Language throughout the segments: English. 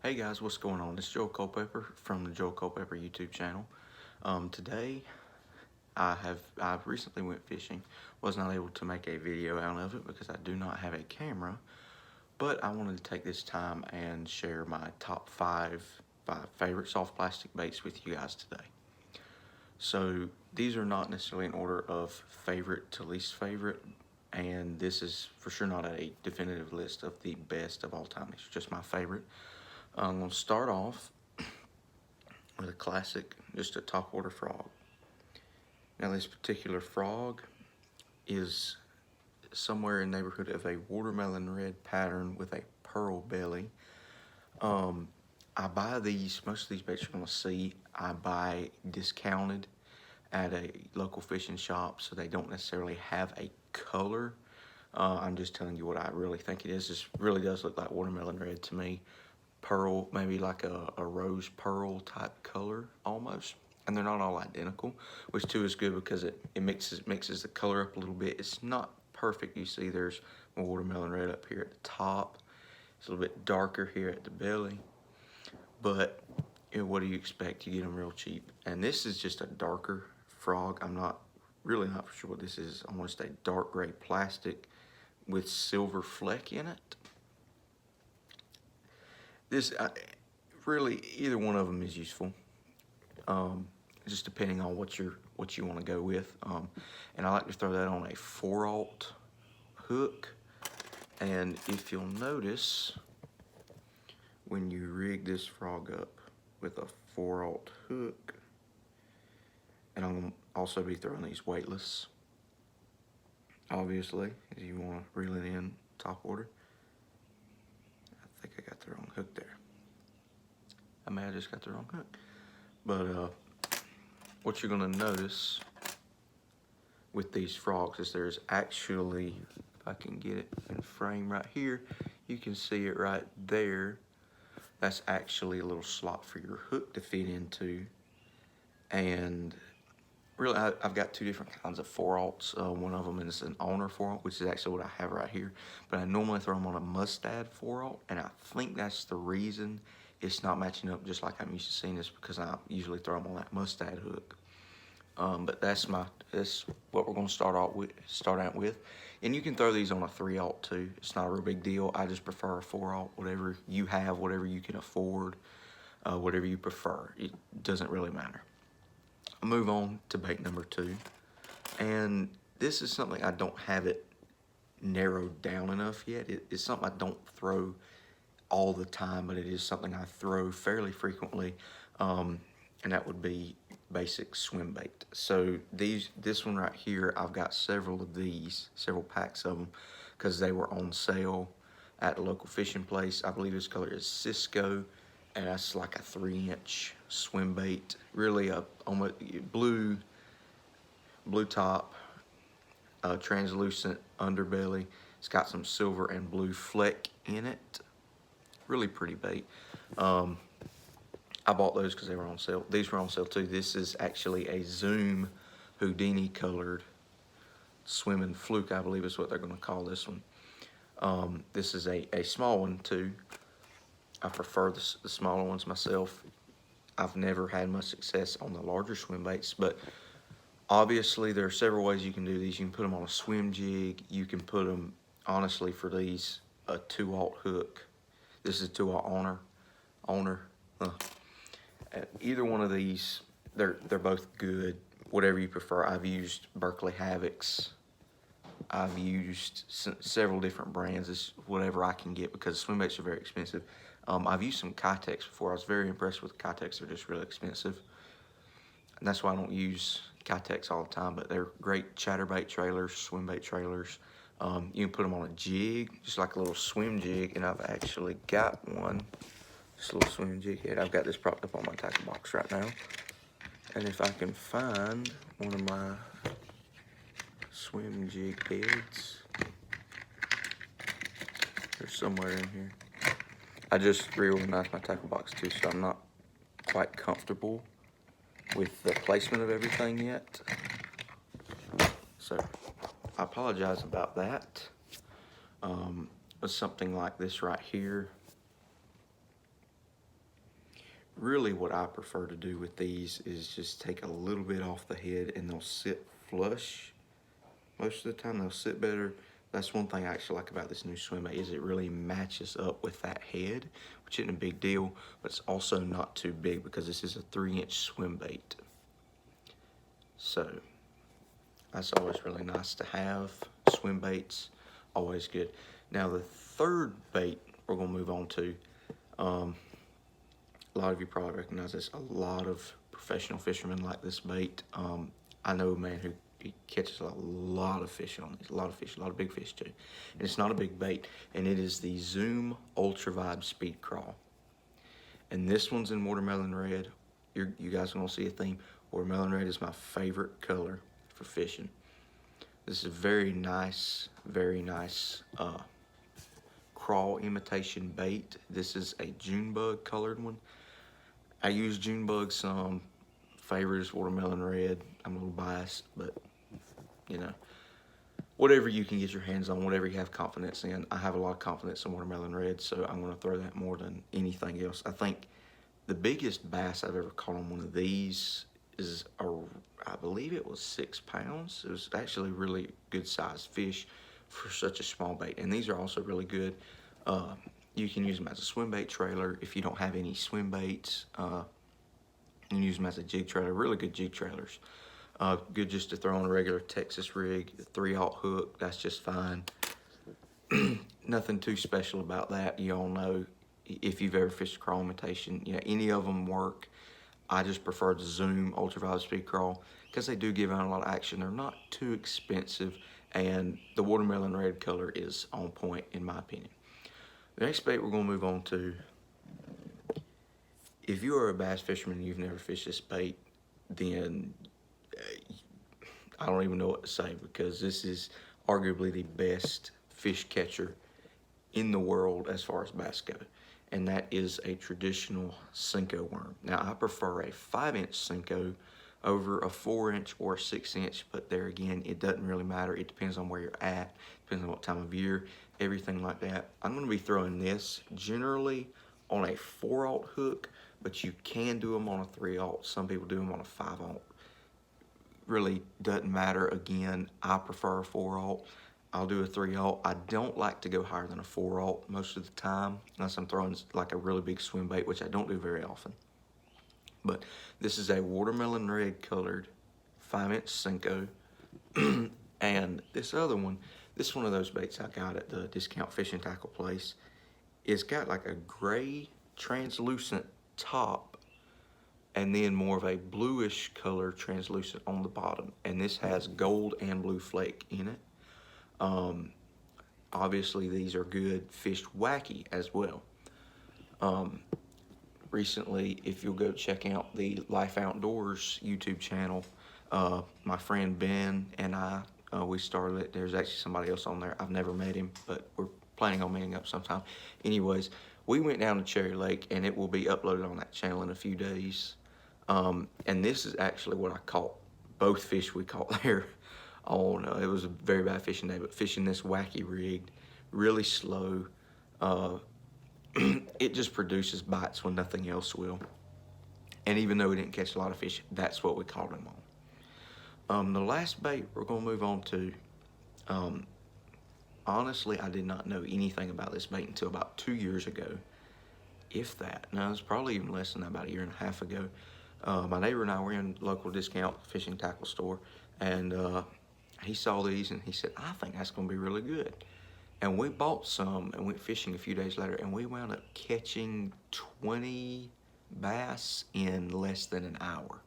Hey guys, what's going on? It's Joe Culpepper from the Joe Culpepper YouTube channel. Today I recently went fishing. Was not able to make a video out of it because I do not have a camera, but I wanted to take this time and share my top five favorite soft plastic baits with you guys today. So these are not necessarily in order of favorite to least favorite, and this is for sure not a definitive list of the best of all time. These are just my favorite. I'm going to start off with a classic, just a top water frog. Now this particular frog is somewhere in the neighborhood of a watermelon red pattern with a pearl belly. I buy these, most of these baits you're going to see, I buy discounted at a local fishing shop, so they don't necessarily have a color. I'm just telling you what I really think it is. This really does look like watermelon red to me. Pearl, maybe like a rose pearl type color almost. And they're not all identical, which too is good because it mixes the color up a little bit. It's not perfect. You see there's more watermelon red up here at the top. It's a little bit darker here at the belly. But you know, what do you expect? You get them real cheap. And this is just a darker frog. I'm really not sure what this is. I want to say dark gray plastic with silver fleck in it. This really, either one of them is useful, just depending on what you want to go with. And I like to throw that on a 4/0 hook. And if you'll notice, when you rig this frog up with a 4/0 hook, and I'm gonna also be throwing these weightless, obviously, if you want to reel it in top water. I think I got the wrong hook there. I may have just got the wrong hook. But what you're gonna notice with these frogs is there's actually, if I can get it in frame right here, you can see it right there. That's actually a little slot for your hook to fit into. And really, I've got two different kinds of 4/0s. One of them is an owner 4/0, which is actually what I have right here. But I normally throw them on a mustad 4/0, and I think that's the reason it's not matching up just like I'm used to seeing this, because I usually throw them on that mustad hook. But that's what we're going to start out with. And you can throw these on a 3/0 too. It's not a real big deal. I just prefer a 4/0. Whatever you have, whatever you can afford, whatever you prefer. It doesn't really matter. I'll move on to bait number 2. And this is something I don't have it narrowed down enough yet. It's something I don't throw all the time, but it is something I throw fairly frequently. And that would be basic swim bait. So this one right here, I've got several packs of them, because they were on sale at a local fishing place. I believe this color is Cisco, and that's like a 3-inch swim bait. Really a almost blue top, translucent underbelly. It's got some silver and blue fleck in it. Really pretty bait. I bought those because they were on sale. These were on sale too. This is actually a Zoom Houdini colored swimming Fluke, I believe is what they're going to call this one. This is a small one too. I prefer the smaller ones myself. I've never had much success on the larger swim baits, but obviously there are several ways you can do these. You can put them on a swim jig. You can put them, honestly, for these, a 2/0 hook. This is a 2/0 owner. Either one of these, they're both good. Whatever you prefer. I've used Berkeley Havocs. I've used several different brands. It's whatever I can get, because swim baits are very expensive. I've used some Kitex before. I was very impressed with Kitex. They're just really expensive. And that's why I don't use Kitex all the time, but they're great chatterbait trailers, swim bait trailers. You can put them on a jig, just like a little swim jig, and I've actually got one. Just a little swim jig head. I've got this propped up on my tackle box right now. And if I can find one of my swim jig heads, they're somewhere in here. I just reorganized my tackle box too, so I'm not quite comfortable with the placement of everything yet. So I apologize about that. But something like this right here really what I prefer to do with these is just take a little bit off the head, and they'll sit flush. Most of the time they'll sit better. That's one thing I actually like about this new swim bait, is it really matches up with that head, which isn't a big deal, but it's also not too big because this is a 3-inch swim bait. So that's always really nice to have. Swim baits, always good. Now the third bait we're gonna move on to, a lot of you probably recognize this. A lot of professional fishermen like this bait. I know a man who catches a lot of fish on these, a lot of big fish too. And it's not a big bait, and it is the Zoom Ultra Vibe Speed Crawl. And this one's in watermelon red. You guys are gonna see a theme. Watermelon red is my favorite color for fishing. This is a very nice crawl imitation bait. This is a June bug colored one. I use June bug some. Favorite is watermelon red. I'm a little biased, but you know, whatever you can get your hands on, whatever you have confidence in. I have a lot of confidence in watermelon red, so I'm gonna throw that more than anything else. I think the biggest bass I've ever caught on one of these is, I believe it was 6 pounds. It was actually a really good sized fish for such a small bait. And these are also really good. You can use them as a swim bait trailer. If you don't have any swim baits, you can use them as a jig trailer. Really good jig trailers. Good just to throw on a regular Texas rig, 3/0 hook, that's just fine. Nothing too special about that. You all know, if you've ever fished a crawl imitation, you know, any of them work. I just prefer the Zoom Ultra Vibe Speed Crawl because they do give out a lot of action. They're not too expensive, and the watermelon red color is on point in my opinion. The next bait we're going to move on to, if you are a bass fisherman and you've never fished this bait, then I don't even know what to say, because this is arguably the best fish catcher in the world as far as bass go, and that is a traditional Senko worm. Now, I prefer a 5-inch Senko over a 4-inch or a 6-inch, but there again, it doesn't really matter. It depends on where you're at, depends on what time of year, everything like that. I'm gonna be throwing this generally on a 4/0 hook, but you can do them on a 3/0. Some people do them on a 5/0. Really doesn't matter. Again, I prefer a 4/0. I'll do a 3/0. I don't like to go higher than a 4/0 most of the time, unless I'm throwing like a really big swim bait, which I don't do very often. But this is a watermelon red colored 5-inch Senko. And this other one, this is one of those baits I got at the discount fishing tackle place. It's got like a gray translucent top, and then more of a bluish color translucent on the bottom. And this has gold and blue flake in it. Obviously these are good fished wacky as well. Recently, if you'll go check out the Life Outdoors YouTube channel, my friend Ben and I, we started it. There's actually somebody else on there. I've never met him, but we're planning on meeting up sometime. Anyways, we went down to Cherry Lake, and it will be uploaded on that channel in a few days. And this is actually what I caught, both fish we caught there. On it was a very bad fishing day, but fishing this wacky rig, really slow. It just produces bites when nothing else will. And even though we didn't catch a lot of fish, that's what we caught them on. The last bait we're gonna move on to, honestly, I did not know anything about this bait until about 2 years ago, if that. No, it's probably even less than that, about 1.5 years ago. My neighbor and I were in a local discount fishing tackle store, and he saw these and he said, I think that's gonna be really good. And we bought some and went fishing a few days later, and we wound up catching 20 bass in less than an hour.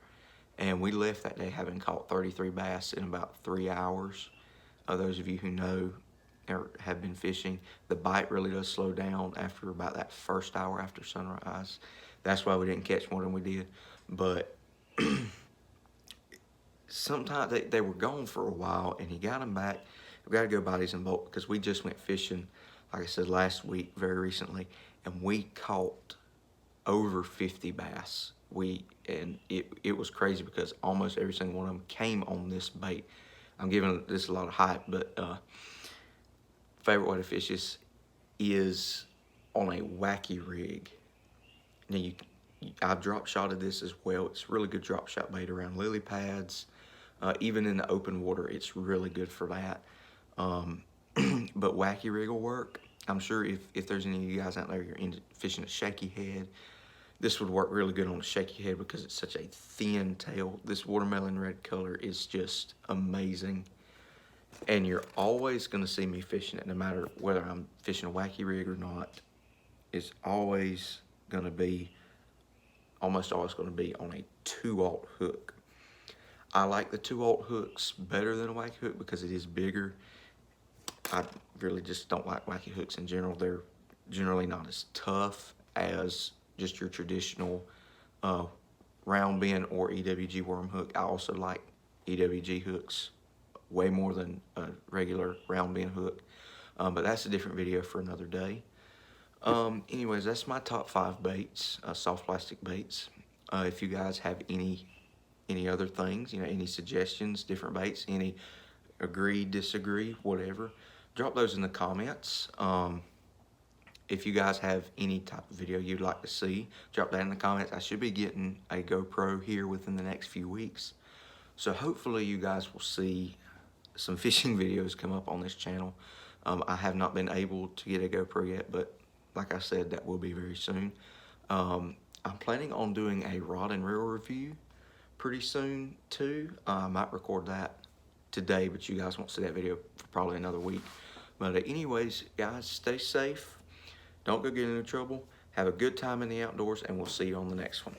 And we left that day having caught 33 bass in about 3 hours. Those of you who know or have been fishing, the bite really does slow down after about that first hour after sunrise. That's why we didn't catch more than we did. But sometimes they were gone for a while, and he got them back. We got to go buy these in bulk because we just went fishing, like I said, last week, very recently, and we caught over 50 bass. And it was crazy because almost every single one of them came on this bait. I'm giving this a lot of hype, but favorite way to fish this is on a wacky rig. Now I've drop shotted this as well. It's really good drop shot bait around lily pads. Even in the open water, it's really good for that. But wacky rig will work. I'm sure if there's any of you guys out there you're into fishing a shaky head, this would work really good on a shaky head because it's such a thin tail. This watermelon red color is just amazing. And you're always gonna see me fishing it, no matter whether I'm fishing a wacky rig or not. It's always gonna be, almost always gonna be on a 2/0 hook. I like the 2/0 hooks better than a wacky hook because it is bigger. I really just don't like wacky hooks in general. They're generally not as tough as just your traditional round bend or EWG worm hook. I also like EWG hooks way more than a regular round bend hook, but that's a different video for another day. Anyways, that's my top 5 baits, soft plastic baits. If you guys have any other things, you know, any suggestions, different baits, any agree, disagree, whatever, drop those in the comments. If you guys have any type of video you'd like to see, drop that in the comments. I should be getting a GoPro here within the next few weeks. So hopefully you guys will see some fishing videos come up on this channel. I have not been able to get a GoPro yet, but like I said, that will be very soon. I'm planning on doing a rod and reel review pretty soon too. I might record that today, but you guys won't see that video for probably another week. But anyways, guys, stay safe. Don't go get into trouble. Have a good time in the outdoors, and we'll see you on the next one.